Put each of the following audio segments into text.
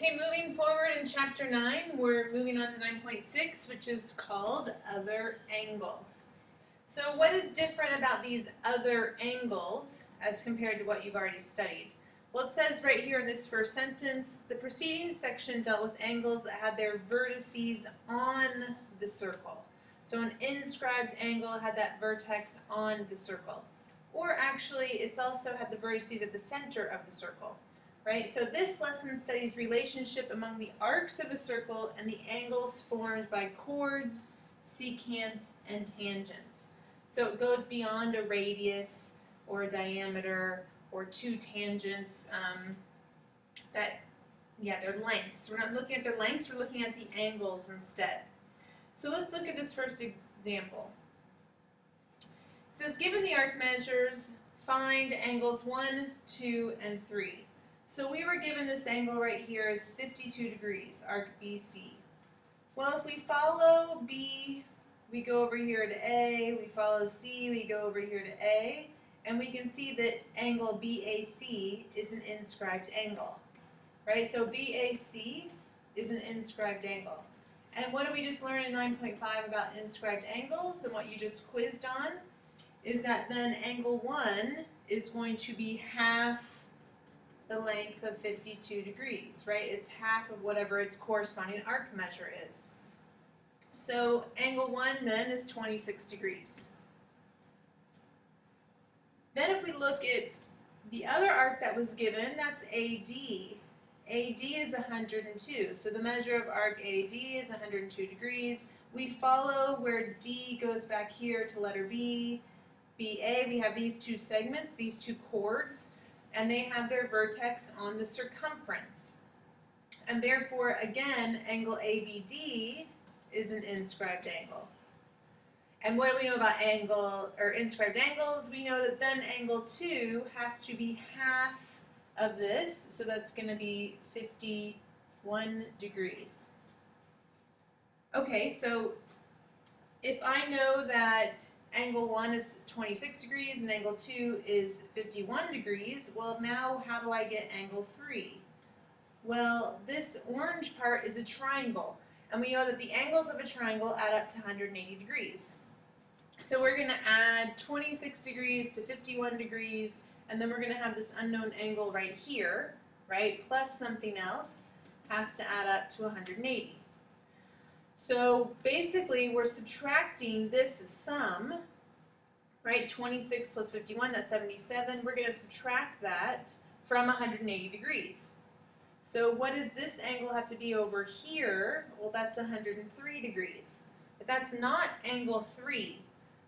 Okay, moving forward in chapter 9, we're moving on to 9.6, which is called other angles. So what is different about these other angles as compared to what you've already studied? Well, it says right here in this first sentence, the preceding section dealt with angles that had their vertices on the circle. So an inscribed angle had that vertex on the circle. Or actually, it's also had the vertices at the center of the circle. Right? So this lesson studies relationship among the arcs of a circle and the angles formed by chords, secants, and tangents. So it goes beyond a radius or a diameter or two tangents they're lengths. We're not looking at their lengths, we're looking at the angles instead. So let's look at this first example. It says, given the arc measures, find angles 1, 2, and 3. So we were given this angle right here as 52 degrees, arc BC. Well, if we follow B, we go over here to A, we follow C, we go over here to A, and we can see that angle BAC is an inscribed angle, right? So BAC is an inscribed angle. And what did we just learn in 9.5 about inscribed angles and what you just quizzed on? Is that then angle 1 is going to be half the length of 52 degrees, right? It's half of whatever its corresponding arc measure is. So angle 1 then is 26 degrees. Then if we look at the other arc that was given, that's AD. AD is 102. So the measure of arc AD is 102 degrees. We follow where D goes back here to letter B. BA, we have these two segments, these two chords, and they have their vertex on the circumference. And therefore, again, angle ABD is an inscribed angle. And what do we know about inscribed angles? We know that then angle 2 has to be half of this, so that's going to be 51 degrees. Okay, so if I know that angle 1 is 26 degrees and angle 2 is 51 degrees, well, now how do I get angle 3? Well, this orange part is a triangle, and we know that the angles of a triangle add up to 180 degrees. So we're going to add 26 degrees to 51 degrees, and then we're going to have this unknown angle right here, right, plus something else has to add up to 180. So basically, we're subtracting this sum, right? 26 plus 51, that's 77. We're going to subtract that from 180 degrees. So what does this angle have to be over here? Well, that's 103 degrees. But that's not angle 3.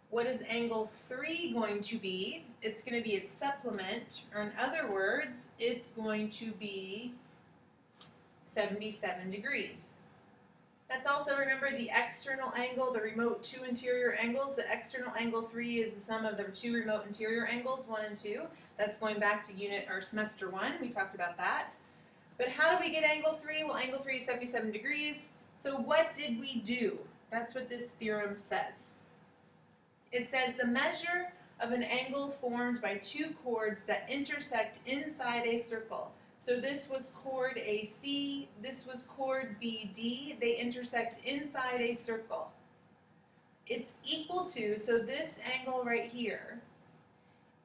What is angle 3 going to be? It's going to be its supplement, or in other words, it's going to be 77 degrees. That's also, remember, the external angle, the remote two interior angles. The external angle 3 is the sum of the two remote interior angles, 1 and 2. That's going back to unit or semester 1. We talked about that. But how do we get angle 3? Well, angle 3 is 77 degrees. So what did we do? That's what this theorem says. It says the measure of an angle formed by two chords that intersect inside a circle. So this was chord AC, this was chord BD. They intersect inside a circle. It's equal to, so this angle right here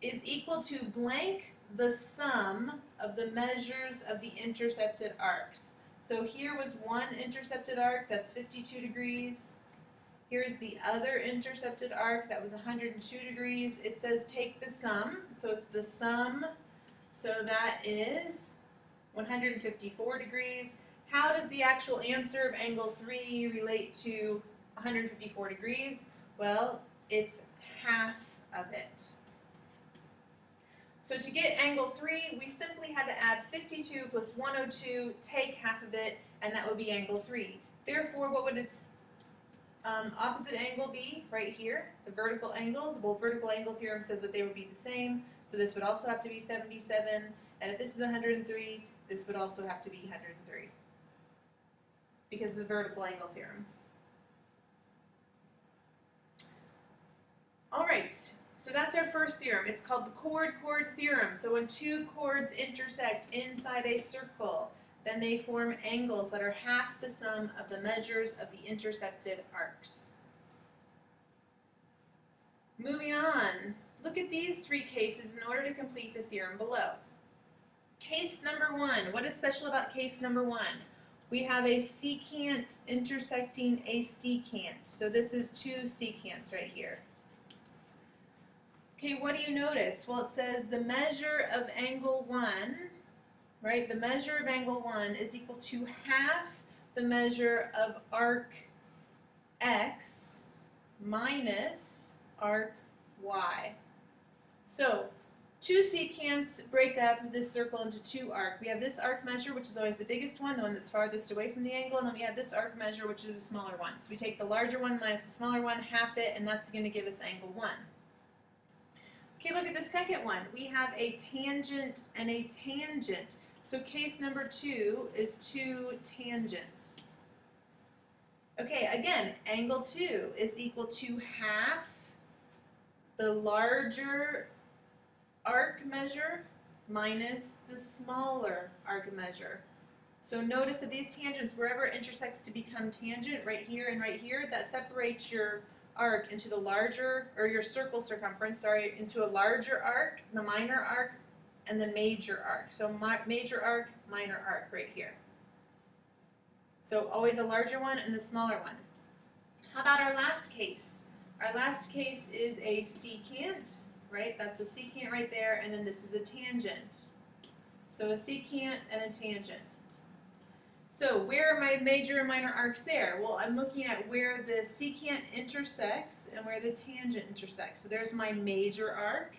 is equal to blank the sum of the measures of the intercepted arcs. So here was one intercepted arc, that's 52 degrees. Here's the other intercepted arc, that was 102 degrees. It says take the sum, so it's the sum, so that is 154 degrees. How does the actual answer of angle 3 relate to 154 degrees? Well, it's half of it. So to get angle 3, we simply had to add 52 plus 102, take half of it, and that would be angle 3. Therefore, what would its opposite angle be right here? The vertical angles. Well, vertical angle theorem says that they would be the same, so this would also have to be 77, and if this is 103, this would also have to be 103 because of the vertical angle theorem. All right, so that's our first theorem. It's called the chord-chord theorem. So when two chords intersect inside a circle, then they form angles that are half the sum of the measures of the intercepted arcs. Moving on, look at these three cases in order to complete the theorem below. Case number one, what is special about case number one? We have a secant intersecting a secant. So this is two secants right here. Okay, what do you notice? Well, it says the measure of angle 1, right? The measure of angle 1 is equal to half the measure of arc x minus arc y. So, two secants break up this circle into two arcs. We have this arc measure, which is always the biggest one, the one that's farthest away from the angle, and then we have this arc measure, which is a smaller one. So we take the larger one minus the smaller one, half it, and that's going to give us angle 1. Okay, look at the second one. We have a tangent and a tangent. So case number 2 is two tangents. Okay, again, angle 2 is equal to half the larger arc measure minus the smaller arc measure. So notice that these tangents, wherever it intersects to become tangent, right here and right here, that separates your arc into the larger, or your circle circumference, sorry, into a larger arc, the minor arc, and the major arc. So major arc, minor arc right here. So always a larger one and a smaller one. How about our last case? Our last case is a secant, right? That's a secant right there, and then this is a tangent. So a secant and a tangent. So where are my major and minor arcs there? Well, I'm looking at where the secant intersects and where the tangent intersects. So there's my major arc,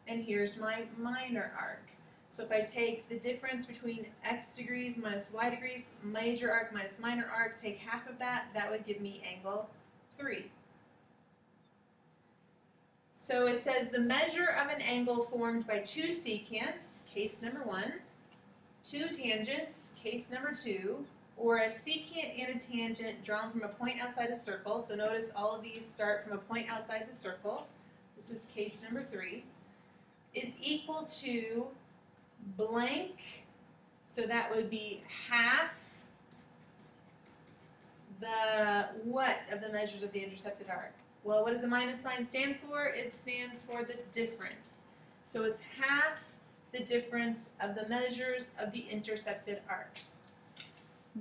and here's my minor arc. So if I take the difference between x degrees minus y degrees, major arc minus minor arc, take half of that, that would give me angle 3. So it says the measure of an angle formed by two secants, case number 1, two tangents, case number 2, or a secant and a tangent drawn from a point outside a circle. So notice all of these start from a point outside the circle. This is case number 3, is equal to blank. So that would be half the what of the measures of the intercepted arc? Well, what does the minus sign stand for? It stands for the difference. So it's half the difference of the measures of the intercepted arcs.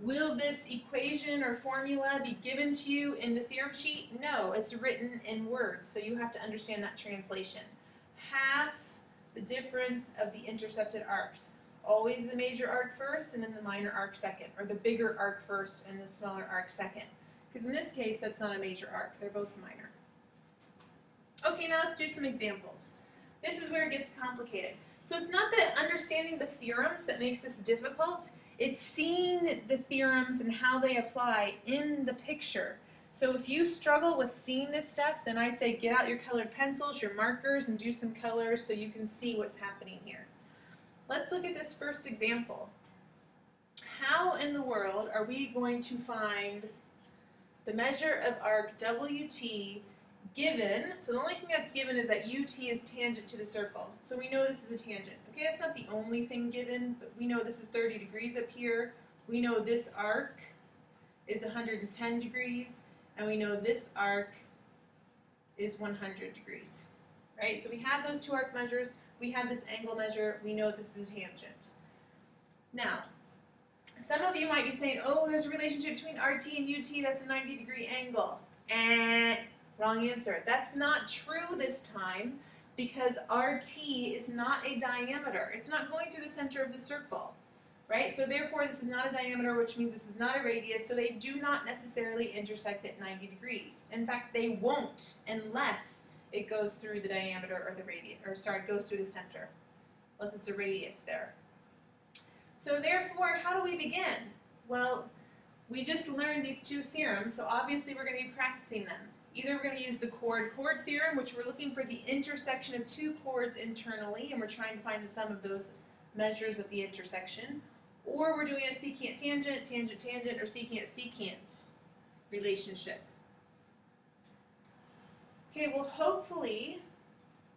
Will this equation or formula be given to you in the theorem sheet? No, it's written in words, so you have to understand that translation. Half the difference of the intercepted arcs. Always the major arc first and then the minor arc second, or the bigger arc first and the smaller arc second. Because in this case, that's not a major arc, they're both minor. Okay, now let's do some examples. This is where it gets complicated. So it's not the understanding the theorems that makes this difficult, it's seeing the theorems and how they apply in the picture. So if you struggle with seeing this stuff, then I'd say get out your colored pencils, your markers, and do some colors so you can see what's happening here. Let's look at this first example. How in the world are we going to find the measure of arc WT given, so the only thing that's given is that UT is tangent to the circle. So we know this is a tangent. Okay, that's not the only thing given, but we know this is 30 degrees up here. We know this arc is 110 degrees, and we know this arc is 100 degrees. Right? So we have those two arc measures, we have this angle measure, we know this is a tangent. Now, some of you might be saying, oh, there's a relationship between RT and UT, that's a 90-degree angle. And wrong answer. That's not true this time because RT is not a diameter. It's not going through the center of the circle, right? So therefore this is not a diameter, which means this is not a radius, so they do not necessarily intersect at 90 degrees. In fact, they won't unless it goes through the diameter or the radius, or sorry, goes through the center, unless it's a radius there. So therefore, how do we begin? Well, we just learned these two theorems, so obviously we're going to be practicing them. Either we're going to use the chord theorem, which we're looking for the intersection of two chords internally, and we're trying to find the sum of those measures of the intersection, or we're doing a secant tangent, tangent tangent, or secant secant relationship. Okay, well hopefully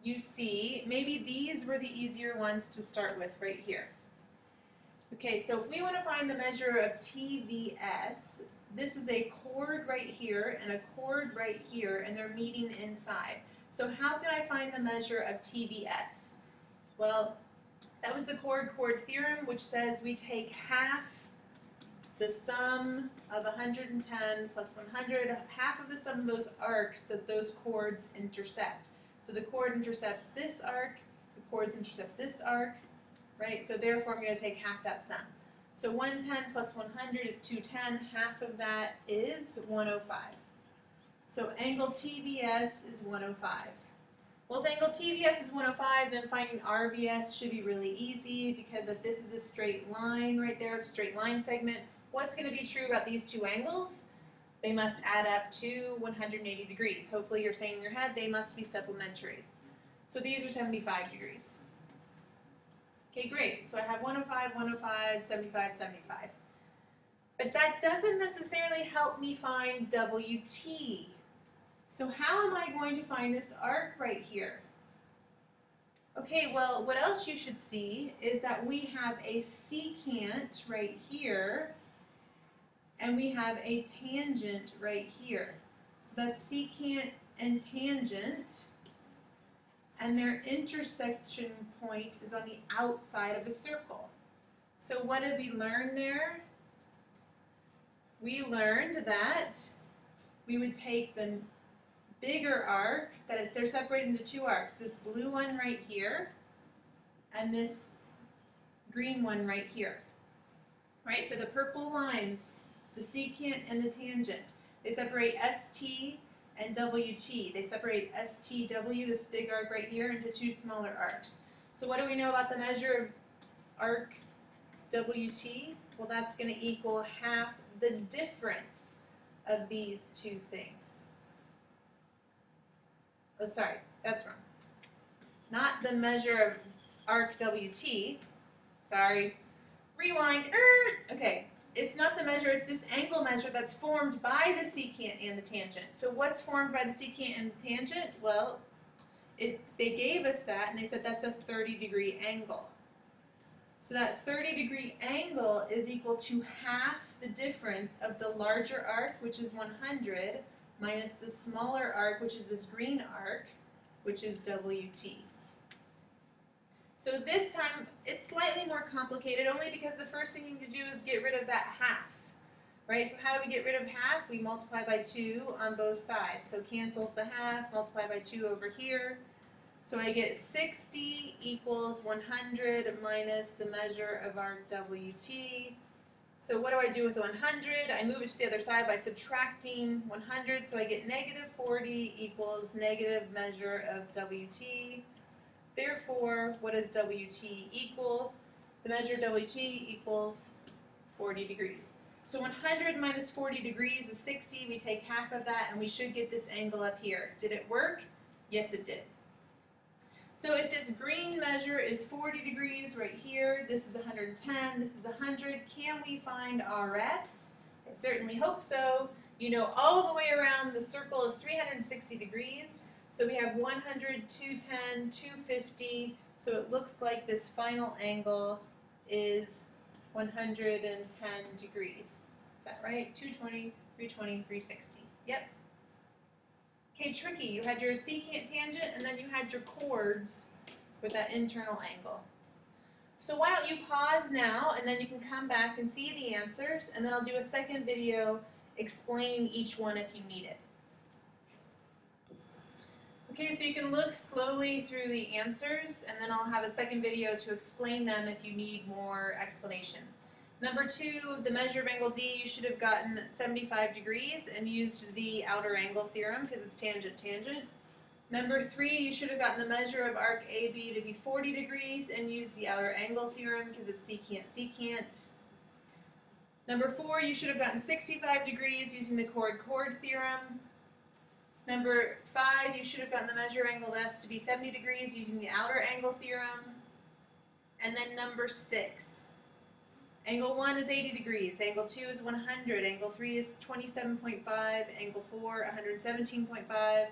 you see, maybe these were the easier ones to start with right here. Okay, so if we want to find the measure of TVS, this is a chord right here and a chord right here, and they're meeting inside. So how can I find the measure of TVS? Well, that was the chord-chord theorem, which says we take half the sum of 110 plus 100, half of the sum of those arcs that those chords intersect. So the chord intercepts this arc, the chords intercept this arc, right? So therefore I'm going to take half that sum. So 110 plus 100 is 210, half of that is 105. So angle TVS is 105. Well, if angle TVS is 105, then finding RVS should be really easy, because if this is a straight line right there, a straight line segment, what's going to be true about these two angles? They must add up to 180 degrees. Hopefully you're saying in your head they must be supplementary. So these are 75 degrees. Okay, great. So I have 105, 105, 75, 75. But that doesn't necessarily help me find WT. So how am I going to find this arc right here? Okay, well, what else you should see is that we have a secant right here, and we have a tangent right here. So that's secant and tangent, and their intersection point is on the outside of a circle. So what did we learn there? We learned that we would take the bigger arc, that they're separated into two arcs, this blue one right here, and this green one right here. Right, so the purple lines, the secant and the tangent, they separate ST and WT. They separate STW, this big arc right here, into two smaller arcs. So what do we know about the measure of arc WT? Well, that's going to equal half the difference of these two things. Oh, sorry, that's wrong. Not the measure of arc WT. Sorry. Rewind. Okay, it's not the measure, it's this angle measure that's formed by the secant and the tangent. So what's formed by the secant and the tangent? Well, they gave us that, and they said that's a 30-degree angle. So that 30-degree angle is equal to half the difference of the larger arc, which is 100, minus the smaller arc, which is this green arc, which is WT. So this time, it's slightly more complicated, only because the first thing you need to do is get rid of that half, right? So how do we get rid of half? We multiply by 2 on both sides. So cancels the half, multiply by 2 over here. So I get 60 equals 100 minus the measure of arc WT. So what do I do with 100? I move it to the other side by subtracting 100, so I get negative 40 equals negative measure of WT. Therefore, what does WT equal? The measure of WT equals 40 degrees. So 100 minus 40 degrees is 60. We take half of that, and we should get this angle up here. Did it work? Yes, it did. So if this green measure is 40 degrees right here, this is 110, this is 100, can we find RS? I certainly hope so. You know, all the way around the circle is 360 degrees. So we have 100, 210, 250. So it looks like this final angle is 110 degrees. Is that right? 220, 320, 360. Yep. Okay, tricky. You had your secant tangent, and then you had your chords with that internal angle. So why don't you pause now, and then you can come back and see the answers, and then I'll do a second video explaining each one if you need it. Okay, so you can look slowly through the answers, and then I'll have a second video to explain them if you need more explanation. Number 2, the measure of angle D, you should have gotten 75 degrees and used the outer angle theorem because it's tangent-tangent. Number 3, you should have gotten the measure of arc AB to be 40 degrees and used the outer angle theorem because it's secant-secant. Number 4, you should have gotten 65 degrees using the chord-chord theorem. Number 5, you should have gotten the measure of angle S to be 70 degrees using the outer angle theorem. And then number 6. Angle 1 is 80 degrees, angle 2 is 100, angle 3 is 27.5, angle 4, 117.5,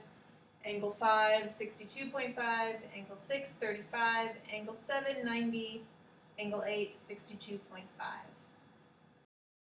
angle 5, 62.5, angle 6, 35, angle 7, 90, Angle 8, 62.5.